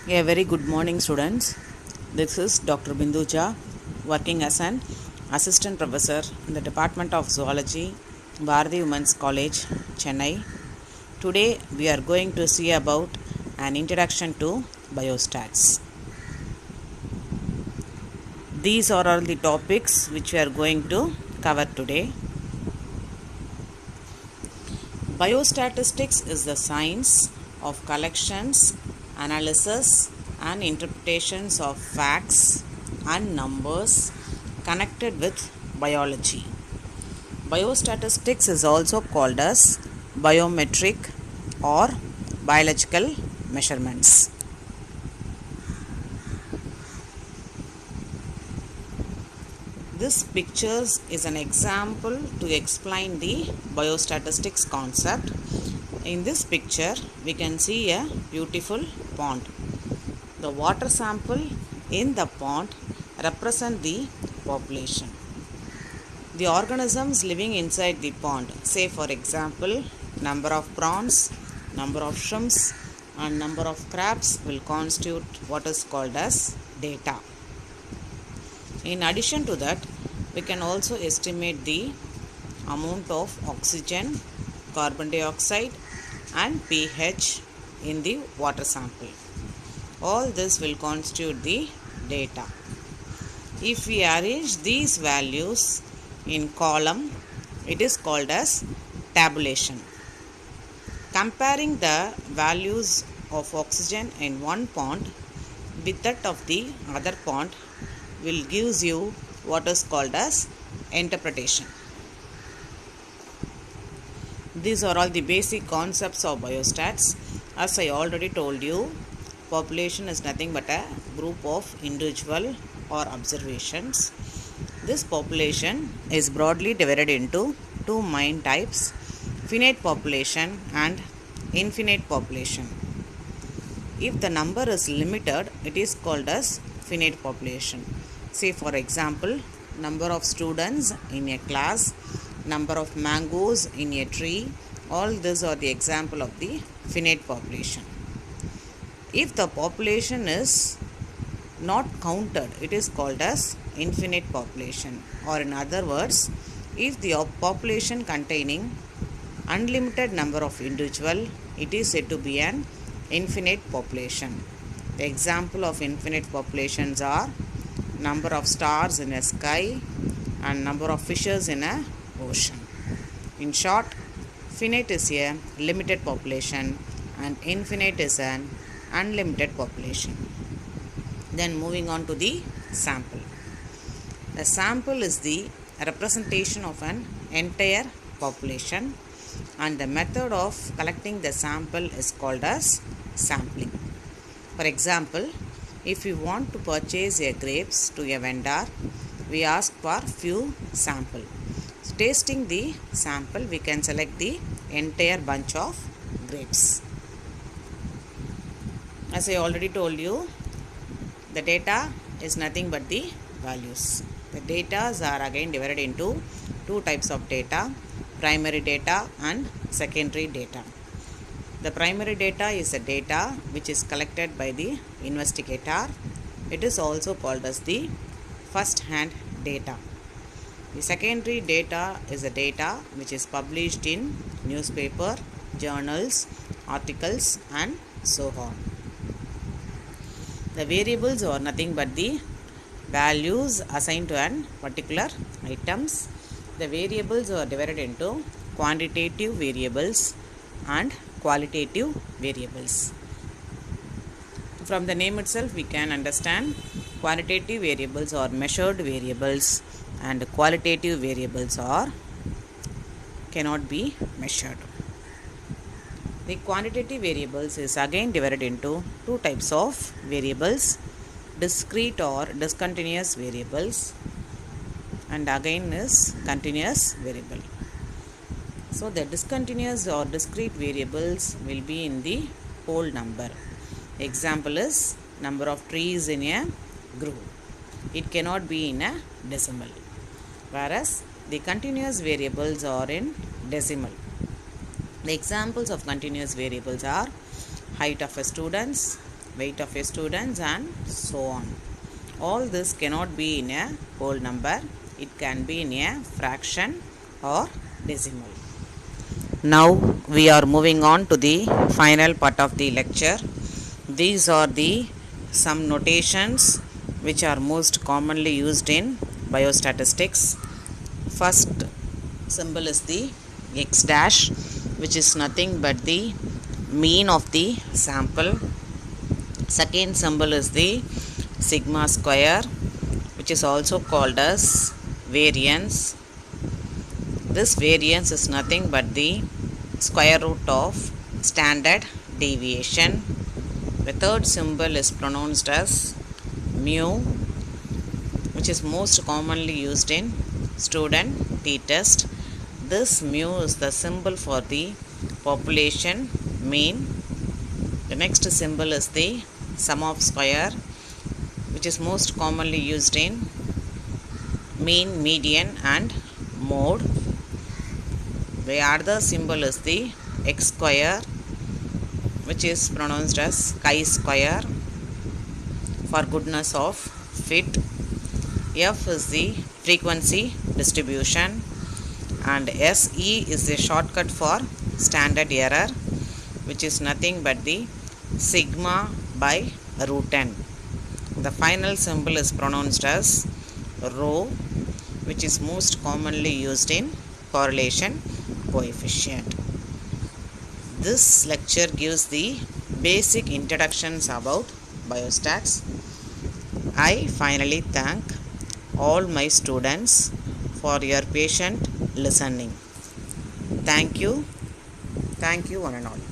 A very good morning, students. This is Dr. Binduja, working as an assistant professor in the Department of Zoology, Bharati Women's College, Chennai. Today, we are going to see about an introduction to biostats. These are all the topics which we are going to cover today. Biostatistics is the science of collections, analysis, and interpretations of facts and numbers connected with biology. Biostatistics is also called as biometric or biological measurements. This picture is an example to explain the biostatistics concept. In this picture, we can see a beautiful pond. The water sample in the pond represent the population. The organisms living inside the pond, say for example, number of prawns, number of shrimps, and number of crabs will constitute what is called as data. In addition to that, we can also estimate the amount of oxygen, carbon dioxide, and pH in the water sample. All this will constitute the data. If we arrange these values in column, it is called as tabulation. Comparing the values of oxygen in one pond with that of the other pond will gives you what is called as interpretation. These are all the basic concepts of biostats. As I already told you, population is nothing but a group of individual or observations. This population is broadly divided into two main types: finite population and infinite population. If the number is limited, it is called as finite population. Say for example, number of students in a class, number of mangoes in a tree, all these are the example of the finite population. If the population is not counted, it is called as infinite population, or in other words, if the population containing unlimited number of individual, it is said to be an infinite population. The example of infinite populations are number of stars in a sky and number of fishes in a ocean. In short, finite is a limited population and infinite is an unlimited population. Then moving on to the sample. The sample is the representation of an entire population, and the method of collecting the sample is called as sampling. For example, if we want to purchase a grapes to a vendor, we ask for few sample. So, tasting the sample, we can select the entire bunch of grapes. As I already told you, the data is nothing but the values. The data are again divided into two types of data: primary data and secondary data. The primary data is the data which is collected by the investigator. It is also called as the first-hand data. The secondary data is the data which is published in newspaper, journals, articles, and so on. The variables are nothing but the values assigned to an particular items. The variables are divided into quantitative variables and qualitative variables. From the name itself, we can understand quantitative variables are measured variables and qualitative variables are cannot be measured. The quantitative variables is again divided into two types of variables: discrete or discontinuous variables, and again is continuous variable. So the discontinuous or discrete variables will be in the whole number. Example is number of trees in a grove. It cannot be in a decimal. Whereas the continuous variables are in decimal. The examples of continuous variables are height of a students, weight of a students, and so on. All this cannot be in a whole number. It can be in a fraction or decimal. Now we are moving on to the final part of the lecture. These are the some notations which are most commonly used in biostatistics. First symbol is the x dash, which is nothing but the mean of the sample. Second symbol is the sigma square, which is also called as variance. This variance is nothing but the square root of standard deviation. The third symbol is pronounced as mu, which is most commonly used in student t-test. This mu is the symbol for the population mean. The next symbol is the sum of square, which is most commonly used in mean, median and mode. The other symbol is the x square, which is pronounced as chi-square for goodness of fit. F is the frequency distribution, and SE is a shortcut for standard error, which is nothing but the sigma by root n. The final symbol is pronounced as rho, which is most commonly used in correlation coefficient. This lecture gives the basic introductions about biostats. I finally thank all my students for your patient listening. Thank you one and all.